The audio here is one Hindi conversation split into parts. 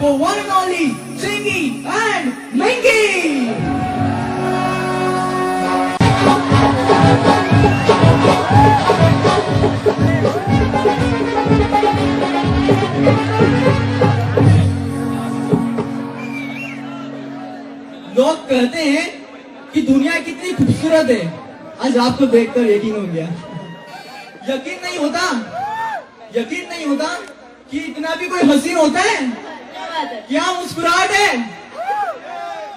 for one and only Chingy and Minky. लोग कहते हैं कि दुनिया कितनी खूबसूरत है, आज आपको देखकर यकीन हो गया। यकीन नहीं होता कि इतना भी कोई हसीन होता है। क्या मुस्कुराहट है।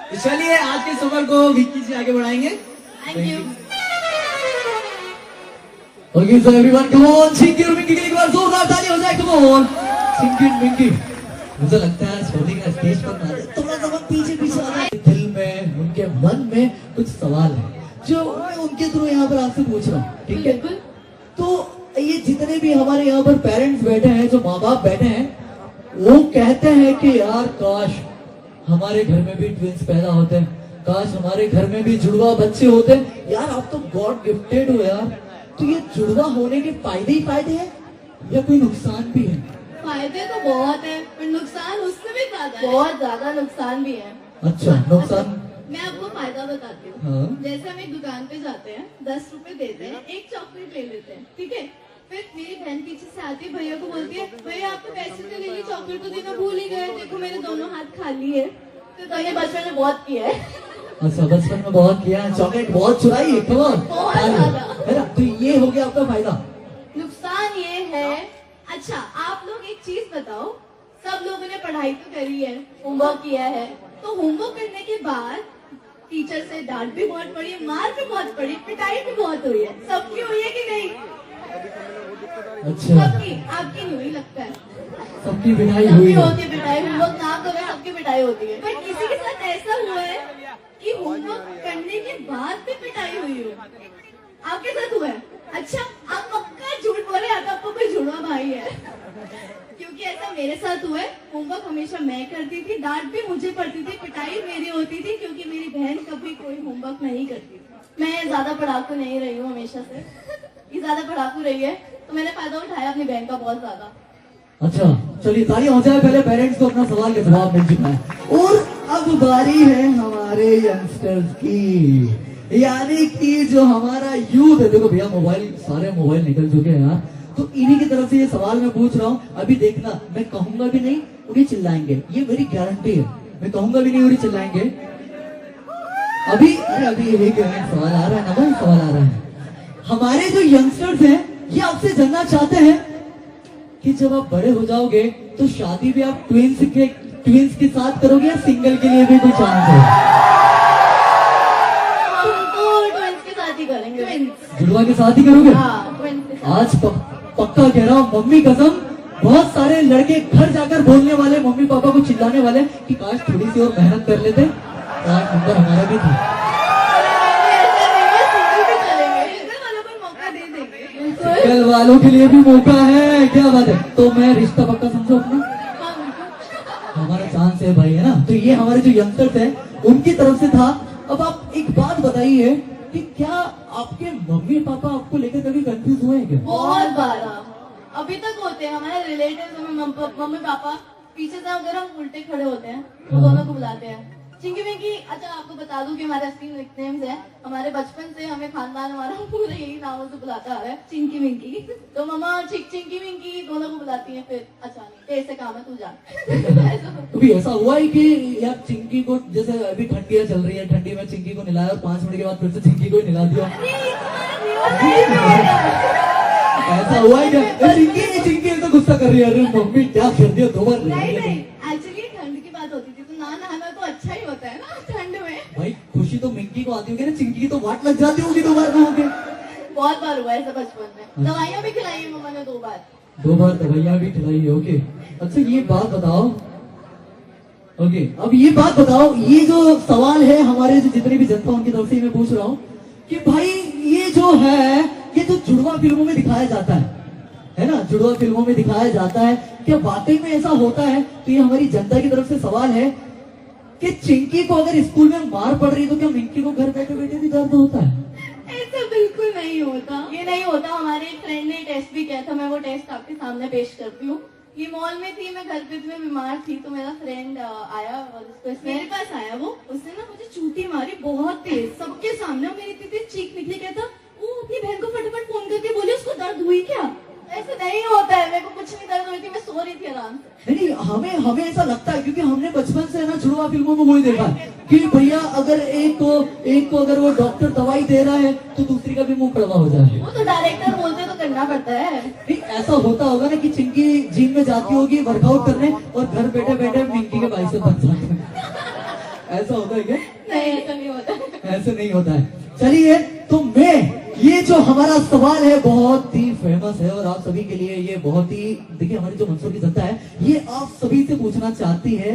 तो चलिए आज के सफर को विक्की जी आगे बढ़ाएंगे। Thank you. Okay so everyone come on, Chinki और मिंकी के लिए एक बार जोरदार ताली हो जाए। कम ऑन चिंकी और मिंकी। मुझे लगता है सोनी का स्टेज पर ना जाए, थोड़ा सा पीछे पीछे आ जाए। दिल में, उनके मन में कुछ सवाल है जो मैं उनके थ्रू यहाँ पर आपसे पूछ रहा हूँ, ठीक है? तो ये जितने भी हमारे यहाँ पर पेरेंट्स बैठे हैं, जो माँ बाप बैठे हैं, वो कहते हैं कि यार काश हमारे घर में भी ट्विंस पैदा होते हैं, काश हमारे घर में भी जुड़वा बच्चे होते हैं। यार आप तो गॉड गिफ्टेड हो यार। तो ये जुड़वा होने के फायदे ही फायदे हैं या कोई नुकसान भी है? फायदे तो बहुत है पर नुकसान उससे भी ज्यादा है। बहुत ज्यादा नुकसान भी है। अच्छा नुकसान। मैं आपको फायदा बताती हूँ। हाँ? जैसे हम एक दुकान पे जाते हैं, 10 रुपए देते हैं, एक चॉकलेट ले लेते हैं, ठीक है? फिर मेरी बहन पीछे से आती है, भैया को बोलती है, भैया आपके पैसे तो ले ली, चॉकलेट तो देना भूल ही गए, देखो मेरे दोनों हाथ खाली है। तो ये बचपन में बहुत किया है। अच्छा बचपन में बहुत किया है, चॉकलेट बहुत चुराई है, बहुत ज्यादा। है ना? तो ये हो गया आपका फायदा। नुकसान ये है, अच्छा आप लोग एक चीज बताओ, सब लोगों ने पढ़ाई तो करी है, होमवर्क किया है, तो होमवर्क करने के बाद टीचर से डांट भी बहुत पड़ी है, मार भी बहुत पड़ी, पिटाई भी बहुत हुई है। सबकी हुई है कि नहीं? अच्छा सबकी। आपकी नहीं हुई लगता है। सबकी पिटाई सबकी हुई है। होती है पिटाई, होमवर्क ना करो सबकी पिटाई होती है। पर किसी के साथ ऐसा हुआ है कि होमवर्क करने के बाद भी पिटाई हुई हो? आपके साथ हुआ है? अच्छा आप पक्का झूठ बोले, आपको कोई जुड़वा भाई है। क्योंकि ऐसा मेरे साथ हुआ है। होमवर्क हमेशा मैं करती थी, डांट भी मुझे पड़ती थी, पिटाई मेरी होती थी, क्योंकि मेरी बहन कभी कोई होमवर्क नहीं करती थी। मैं ज्यादा पढ़ाकू नहीं रही हूँ हमेशा से, ये ज्यादा पढ़ाकू रही है, तो मैंने फायदा उठाया अपनी बहन का बहुत ज्यादा। अच्छा चलिए ताली हो जाए, पहले पेरेंट्स को अपना सवाल का जवाब मिल चुका है और अब बारी है हमारे यंगस्टर्स की, यानी कि जो हमारा यूथ है। देखो भैया मोबाइल, सारे मोबाइल निकल चुके हैं यार, तो इन्हीं की तरफ से ये सवाल मैं पूछ रहा हूँ। अभी देखना, मैं कहूंगा भी नहीं उन्हें चिल्लाएंगे, ये मेरी गारंटी है। मैं कहूंगा भी नहीं उन्हें चिल्लाएंगे। अभी अरे एक सवाल आ रहा है ना भाई, सवाल आ रहा है। हमारे जो यंगस्टर्स हैं ये आपसे जानना चाहते हैं कि जब आप बड़े हो जाओगे तो शादी भी आप ट्विंस के साथ करोगे या सिंगल के लिए भी कोई चांस है? ट्विंस के साथ ही करेंगे। जुड़वा के साथ ही करोगे? हाँ, ट्विंस के साथ। आज पक्का कह रहा हूँ, मम्मी कसम, बहुत सारे लड़के घर जाकर बोलने वाले, मम्मी पापा को चिल्लाने वाले कि काश थोड़ी सी और मेहनत कर लेते, आज नंबर हमारा भी था। कल वालों के लिए भी मौका है, क्या बात है? तो मैं रिश्ता पक्का समझो अपना, हमारा चांस है भाई, है ना? तो ये हमारे जो यंगस्टर्स हैं उनकी तरफ से था। अब आप एक बात बताइए कि क्या आपके मम्मी पापा आपको लेकर कभी कंफ्यूज हुए हैं क्या? बहुत बार, अभी तक होते हैं। हमारे रिलेटिव में मम्मी पापा पीछे से अगर हम उल्टे खड़े होते हैं तो दोनों को बुलाते हैं चिंकी मिंकी। अच्छा आपको बता दूं कि हमारे असली निकनेम्स हैं, हमारे बचपन से हमें खानदान हमारा पूरा यही नामों से बुलाता आ रहा है, चिंकी मिंकी। तो मम्मा चिंकी मिंकी दोनों को बुलाती हैं। फिर अच्छा नहीं ऐसे काम है, तू जा। कभी ऐसा हुआ है कि यार चिंकी को, जैसे अभी ठंडियां चल रही है, ठंडी में चिंकी को निलाया और 5 मिनट के बाद फिर से चिंकी को निला दिया, ऐसा हुआ है क्या? चिंकी तो गुस्सा कर रही है, अरे मम्मी क्या कर दिया, 2 बार नहीं एक्चुअली ठंड की बात होती थी तो नहाना तो अच्छा ही होता है ना ठंड में। भाई खुशी तो मिंकी को आती होगी ना, चिंकी की तो वाट लग जाती होगी 2 बार नहाओगे। बहुत बार हुआ ऐसा बचपन में। दवाइयाँ भी खिलाई है मम्मा ने 2 बार। 2 बार दवाइयाँ भी खिलाई है। ओके अच्छा ये बात बताओ, ओके अब ये बात बताओ, ये जो सवाल है हमारे जो जितनी भी जनता उनकी तरफ से मैं पूछ रहा हूँ कि भाई ये जो है, ये जो जुड़वा फिल्मों में दिखाया जाता है ना, जुड़वा फिल्मों में दिखाया जाता है, क्या वाकई में ऐसा होता है? तो ये हमारी जनता की तरफ से सवाल है कि चिंकी को अगर स्कूल में मार पड़ रही है तो क्या मिंकी को घर बैठे बैठे भी दर्द होता है? ऐसा बिल्कुल नहीं होता, ये नहीं होता। हमारे एक फ्रेंड ने टेस्ट भी किया था, मैं वो टेस्ट आपके सामने पेश करती हूँ। ये मॉल में थी, मैं घर पे थी, मैं बीमार थी, तो मेरा फ्रेंड आया और उसको मेरे पास आया वो, उसने ना मुझे चूटी मारी बहुत तेज सबके सामने, मेरी इतनी चीख निकली, कहता वो अपनी बहन को फटाफट फोन करके बोले उसको दर्द हुई क्या। ऐसे नहीं होता है, मेरे को कुछ नहीं दर्द हुई थी, मैं सो रही थी आराम से। नहीं, हमें ऐसा लगता है क्योंकि हमने बचपन से ना जुड़वा फिल्मों में वही देखा है कि भैया अगर एक को अगर वो डॉक्टर दवाई दे रहा है तो दूसरी का भी मुंह कड़वा हो जाए। वो तो डायरेक्टर बोलते तो करना पड़ता है। नहीं, ऐसा होता होगा ना कि चिंकी जिम में जाती होगी वर्कआउट करने और घर बैठे बैठे मिंकी के बाइसेप बन जाते हैं। ऐसा होता है क्या? नहीं, ऐसा नहीं होता, ऐसे नहीं होता है। चलिए, तो ये जो हमारा सवाल है बहुत ही फेमस है और आप सभी के लिए ये बहुत ही, देखिए हमारी जो मंसूर की जनता है ये आप सभी से पूछना चाहती है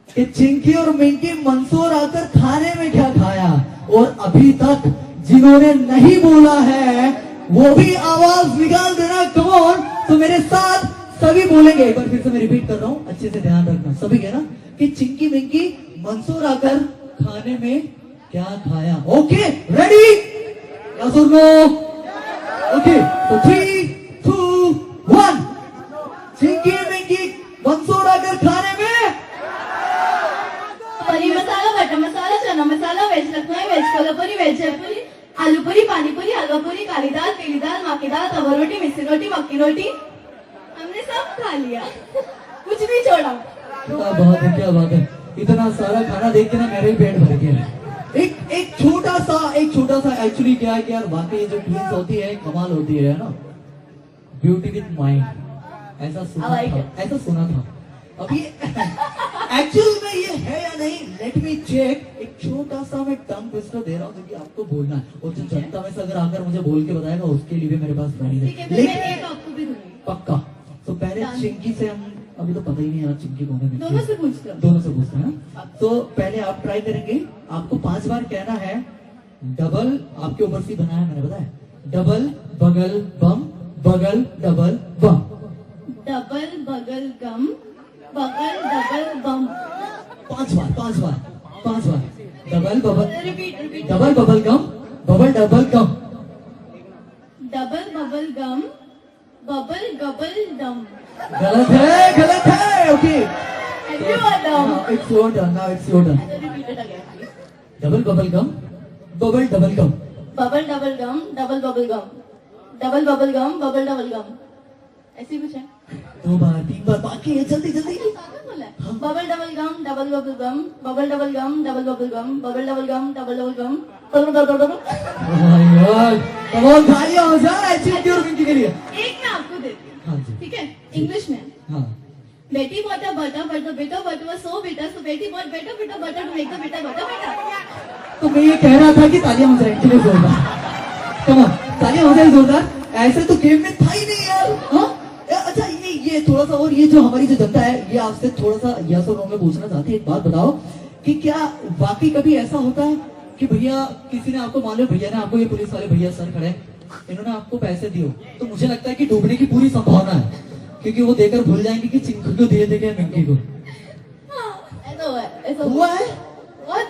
कि चिंकी और मिंकी मंसूर आकर खाने में क्या खाया, और अभी तक जिन्होंने नहीं बोला है वो भी आवाज निकाल देना। कौन? तो मेरे साथ सभी बोलेंगे, एक बार फिर से मैं रिपीट कर रहा हूँ, अच्छे से ध्यान रखना सभी है ना, कि चिंकी मिंकी मंसूर आकर खाने में क्या खाया। Okay, ready? यस और नो? ओके, तो 3, 2, 1। चिंकी मिंकी मंसूर आकर खाने में paneer masala, butter masala, chana masala, veg Lucknow, veg Kolhapuri, veg Jaipuri, aloo puri, पानी पूरी, हलवा पूरी, काली दाल, पीली दाल, माँ की दाल, तवा रोटी, मिस्सी रोटी, मक्की रोटी, हमने सब खा लिया, कुछ नहीं छोड़ा। क्या बात है, क्या बात है, इतना सारा खाना देख के ना मेरे ही पेट भर गया। एक छोटा सा एक्चुअली क्या है कि यार वाकई जो ट्विंस होती है कमाल होती है ना, ब्यूटी विद माइंड, ऐसा सुना था। अभी एक्चुअल में ये है या नहीं, लेट मी चेक। एक छोटा सा मैं टंग ट्विस्टर दे रहा हूँ जो कि आपको बोलना है, और जो जनता में से अगर आकर मुझे बोल के बताएगा उसके लिए भी मेरे पास गाड़ी है, लेकिन आपको भी दूंगी पक्का। तो पहले चिंकी से हम, अभी तो पता ही नहीं यार चिंकी कौन है, दोनों से पूछते हो, दोनों से पूछते हैं। तो पहले आप ट्राई करेंगे, आपको 5 बार कहना है डबल, आपके ऊपर से बना है मैंने बताया, डबल बगल बम, बगल डबल बम, डबल बगल गम, बगल डबल बम। 5 बार double bubble, repeat. Double bubble gum, bubble double gum, double bubble gum, bubble गबल डम। गलत है। Okay, Everyone down. it's your turn, now it's your turn. Repeat it again, please. Double bubble gum, bubble double gum, bubble double gum, double bubble gum, double bubble gum, bubble double gum, ऐसे ही कुछ है। 2 बार 3 बार बाकी है, जल्दी bubble double gum, double bubble gum, bubble double gum, double bubble gum, bubble double gum, double double gum, कमाल, तालियां हो जाए चिंकी और मिंकी के लिए। एक मैं आपको देती हूँ, हाँ जी, ठीक है, इंग्लिश में। हाँ, बेटी bought a butter, but the बेटा बट वाज सो बिटर, सो बेटी बॉट बेटा बेटा बटर टू मेक द बेटा बटर बेटर। तो मैं ये कह रहा था कि तालियां हो जाए चलिए जोरदार, कमाल, तालियां हो जाए जोरदार। ऐसे तो गेम में था ही नहीं यार। हाँ, अच्छा ये थोड़ा सा, और ये जो हमारी जो जनता है ये आपसे थोड़ा सा यस और नो में पूछना चाहती है। एक बात बताओ कि क्या वाकई कभी ऐसा होता है कि भैया किसी ने आपको, मान लो भैया ने आपको, ये पुलिस वाले भैया सर खड़े, इन्होंने आपको पैसे दिए, तो मुझे लगता है कि डूबने की पूरी संभावना है, क्योंकि वो देकर भूल जाएंगे कि चिंकी को दिए थे क्या मिंकी को। ऐसा हुआ है बहुत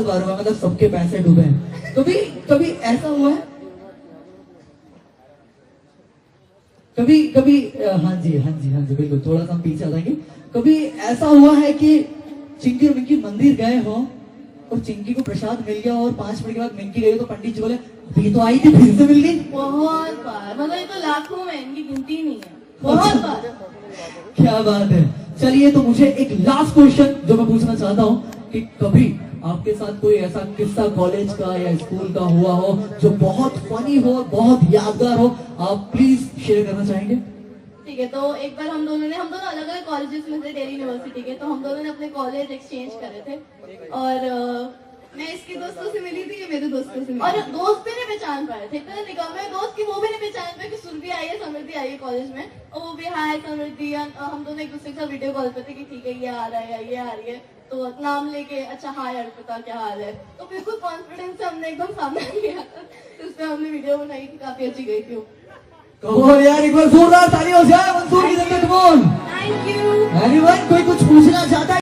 बार हुआ, मतलब सबके पैसे डूबे हैं। कभी ऐसा हुआ है, कभी हाँ जी बिल्कुल, थोड़ा सा हम पीछे आ जाएंगे। कभी ऐसा हुआ है कि चिंकी और मिंकी मंदिर गए हो और चिंकी को प्रसाद मिल गया और 5 मिनट के बाद मिंकी गई तो पंडित जी बोले अभी तो आई थी फिर से मिल गई। बहुत बार, मतलब ये तो लाखों में, इनकी गिनती नहीं है, बहुत बार। क्या बात है। चलिए, तो मुझे एक लास्ट क्वेश्चन जो मैं पूछना चाहता हूँ कि कभी आपके साथ कोई ऐसा किस्सा कॉलेज का या स्कूल का हुआ हो जो बहुत फनी हो, बहुत यादगार हो, आप प्लीज शेयर करना चाहेंगे? ठीक है, तो एक बार हम दोनों अलग अलग कॉलेजेस में से, दिल्ली यूनिवर्सिटी के, तो हम दोनों ने अपने कॉलेज एक्सचेंज करे थे, और मैं इसके दोस्तों से मिली थी, ये मेरे दोस्तों से मिली, और दोस्त भी नहीं पहचान पाए थे, इतना निकम्मे दोस्त कि वो भी नहीं पहचान पाए कि सुरभि आई है, समृद्धि आई है कॉलेज में, और वो भी हाय समृद्धि, हम दोनों एक दूसरे के साथ वीडियो कॉल पे थे कि ठीक है ये आ रहा है, ये आ रही है, तो नाम लेके अच्छा हाय अर्पिता क्या हाल है, तो बिल्कुल कॉन्फिडेंस से हमने एकदम सामने लिया, तो उस पर हमने वीडियो बनाई थी, काफी अच्छी गई थी। कमोन यार, एक बार जोरदार ताली हो जाए मंसूर की तरफ से। Come on, thank you. एनीवन, कोई कुछ पूछना चाहता है?